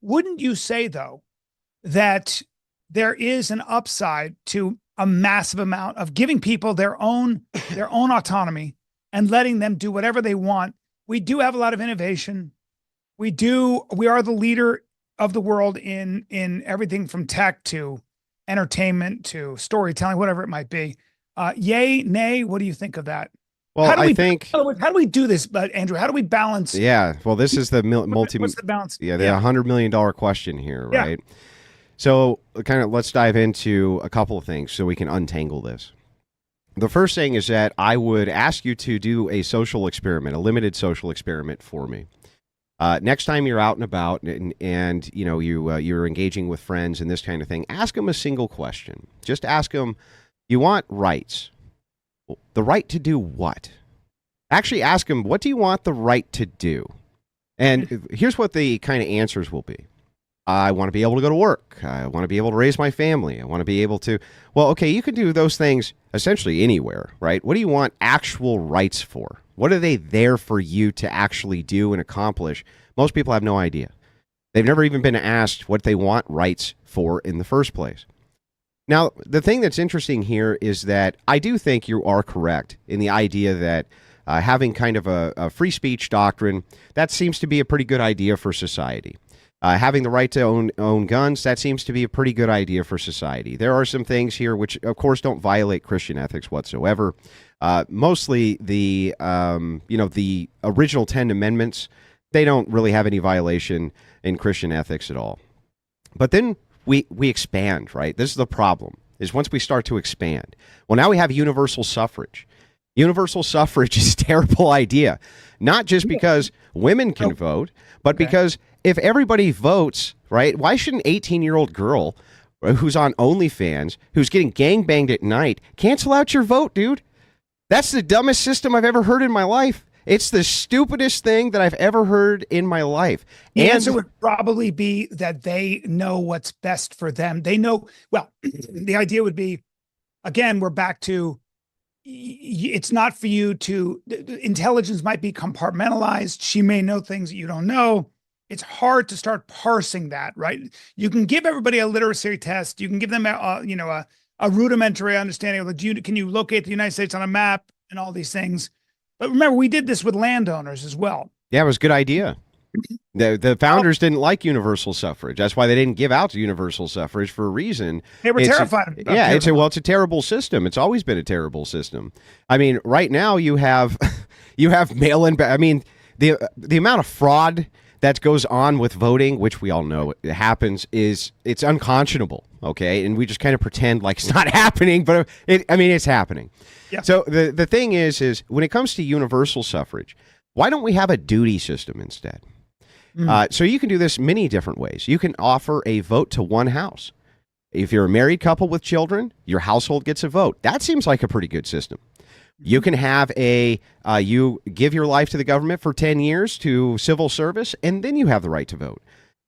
Wouldn't you say, though, that there is an upside to a massive amount of giving people their own autonomy and letting them do whatever they want? We do have a lot of innovation. We are the leader of the world in everything from tech to entertainment to storytelling, whatever it might be. Yay, nay, what do you think of that? Well, How do I we think, how do we do this, Andrew? How do we balance? yeah. Well, this is the What's the balance? yeah, the Yeah, $100 million question here, yeah. right? So, kind of, let's dive into a couple of things so we can untangle this. The first thing is that I would ask you to do a social experiment, a limited social experiment for me. Next time you're out and about, and you're engaging with friends and this kind of thing, ask them a single question. Just ask them, "You want rights? The right to do what?" Actually, ask them, "What do you want the right to do?" And here's what the kind of answers will be. I want to be able to go to work. I want to be able to raise my family. I want to be able to. Well, okay, you can do those things essentially anywhere, right? What do you want actual rights for? What are they there for you to actually do and accomplish? Most people have no idea. They've never even been asked what they want rights for in the first place. Now, the thing that's interesting here is that I do think you are correct in the idea that having kind of a free speech doctrine, that seems to be a pretty good idea for society. Having the right to own guns, that seems to be a pretty good idea for society. There are some things here which, of course, don't violate Christian ethics whatsoever. Mostly the original 10 Amendments, they don't really have any violation in Christian ethics at all. But then we expand, right? This is the problem, is once we start to expand. Well, now we have universal suffrage. Universal suffrage is a terrible idea, not just because women can vote, but because if everybody votes, right, why should an 18-year-old girl who's on OnlyFans, who's getting gangbanged at night, cancel out your vote, dude? That's the dumbest system I've ever heard in my life. It's the stupidest thing that I've ever heard in my life. The answer would probably be that they know what's best for them. They know, well, the idea would be, again, we're back to, it's not for you to, intelligence might be compartmentalized. She may know things that you don't know. It's hard to start parsing that, right? You can give everybody a literacy test. You can give them a rudimentary understanding of, can you locate the United States on a map and all these things. But remember, we did this with landowners as well. Yeah, it was a good idea. The founders didn't like universal suffrage. That's why they didn't give out universal suffrage, for a reason. They were terrified. It's a terrible system. It's always been a terrible system. I mean, right now you have mail-in. I mean, the amount of fraud that goes on with voting, which we all know it happens, it's unconscionable. Okay, and we just kind of pretend like it's not happening, but it's happening. Yeah. So the thing is when it comes to universal suffrage, why don't we have a duty system instead? So you can do this many different ways. You can offer a vote to one house. If you're a married couple with children, your household gets a vote. That seems like a pretty good system. You can have you give your life to the government for 10 years to civil service, and then you have the right to vote.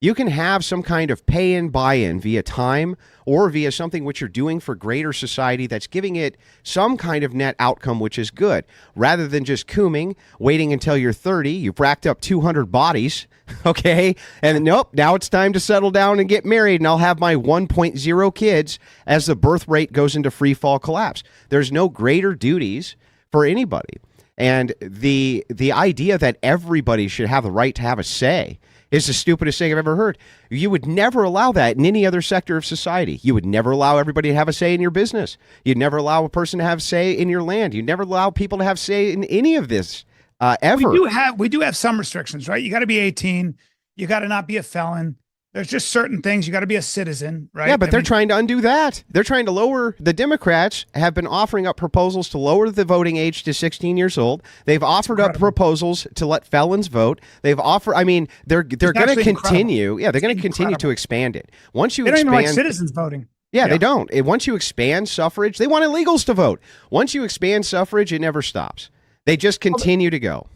You can have some kind of pay-in, buy-in via time or via something which you're doing for greater society that's giving it some kind of net outcome which is good, rather than just cooming, waiting until you're 30, you've racked up 200 bodies, okay, and nope, now it's time to settle down and get married, and I'll have my 1.0 kids as the birth rate goes into free fall collapse. There's no greater duties for anybody. And the idea that everybody should have the right to have a say is the stupidest thing I've ever heard. You would never allow that in any other sector of society. You would never allow everybody to have a say in your business. You'd never allow a person to have say in your land. You'd never allow people to have say in any of this ever. We do have some restrictions, right? You got to be 18. You got to not be a felon. There's just certain things. You got to be a citizen, right? Yeah, but they're trying to undo that. They're trying to lower. The Democrats have been offering up proposals to lower the voting age to 16 years old. They've offered up proposals to let felons vote. They've offered. I mean, they're going to continue. Yeah, they're going to continue to expand it. Once you they don't expand, even like citizens voting. Yeah, they don't. Once you expand suffrage, they want illegals to vote. Once you expand suffrage, it never stops. They just continue to go.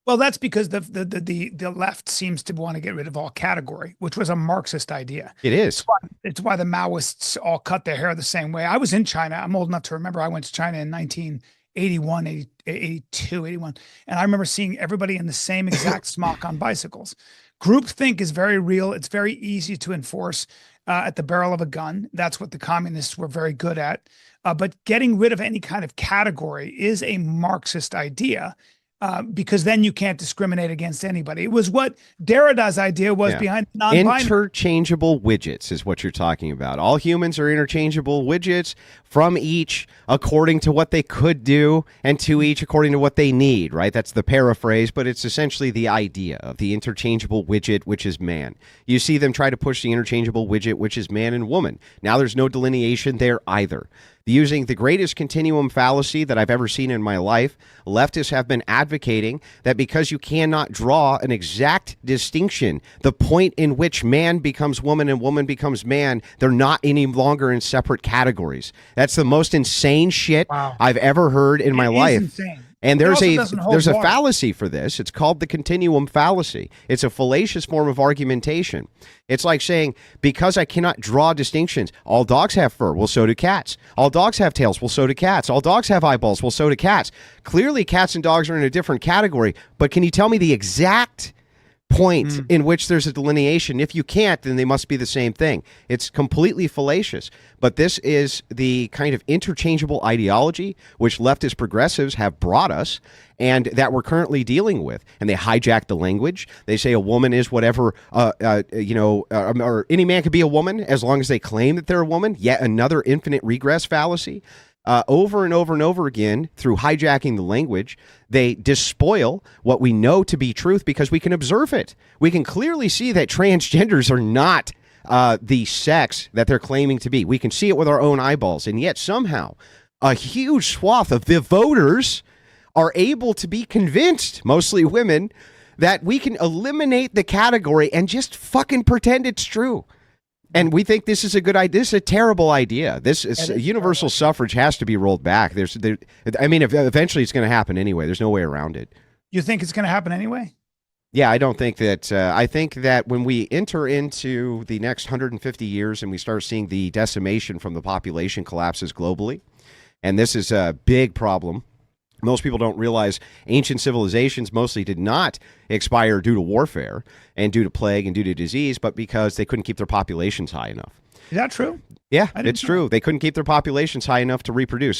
Well, that's because the left seems to want to get rid of all category, which was a Marxist idea. It is. It's why the Maoists all cut their hair the same way. I was in China. I'm old enough to remember. I went to China in 1981, 82, 81. And I remember seeing everybody in the same exact smock on bicycles. Groupthink is very real. It's very easy to enforce at the barrel of a gun. That's what the communists were very good at. But getting rid of any kind of category is a Marxist idea. Because then you can't discriminate against anybody. It was what Derrida's idea was behind non-binary. Interchangeable widgets is what you're talking about. All humans are interchangeable widgets from each according to what they could do and to each according to what they need, right? That's the paraphrase, but it's essentially the idea of the interchangeable widget, which is man. You see them try to push the interchangeable widget, which is man and woman. Now there's no delineation there either. Using the greatest continuum fallacy that I've ever seen in my life, leftists have been advocating that because you cannot draw an exact distinction, the point in which man becomes woman and woman becomes man, they're not any longer in separate categories. That's the most insane shit I've ever heard in my life. Insane. And there's a fallacy for this. It's called the continuum fallacy. It's a fallacious form of argumentation. It's like saying, because I cannot draw distinctions, all dogs have fur, well, so do cats. All dogs have tails, well, so do cats. All dogs have eyeballs, well, so do cats. Clearly, cats and dogs are in a different category, but can you tell me the exact point in which there's a delineation? If you can't, then they must be the same thing. It's completely fallacious. But this is the kind of interchangeable ideology which leftist progressives have brought us and that we're currently dealing with. And they hijack the language. They say a woman is whatever, or any man could be a woman as long as they claim that they're a woman. Yet another infinite regress fallacy. Over and over and over again, through hijacking the language, they despoil what we know to be truth because we can observe it. We can clearly see that transgenders are not the sex that they're claiming to be. We can see it with our own eyeballs. And yet somehow a huge swath of the voters are able to be convinced, mostly women, that we can eliminate the category and just fucking pretend it's true. And we think this is a good idea. This is a terrible idea. This is universal suffrage has to be rolled back. Eventually it's going to happen anyway. There's no way around it. You think it's going to happen anyway? Yeah, I don't think that. I think that when we enter into the next 150 years and we start seeing the decimation from the population collapses globally, and this is a big problem. Most people don't realize ancient civilizations mostly did not expire due to warfare and due to plague and due to disease, but because they couldn't keep their populations high enough. Is that true? Yeah, it's true. They couldn't keep their populations high enough to reproduce.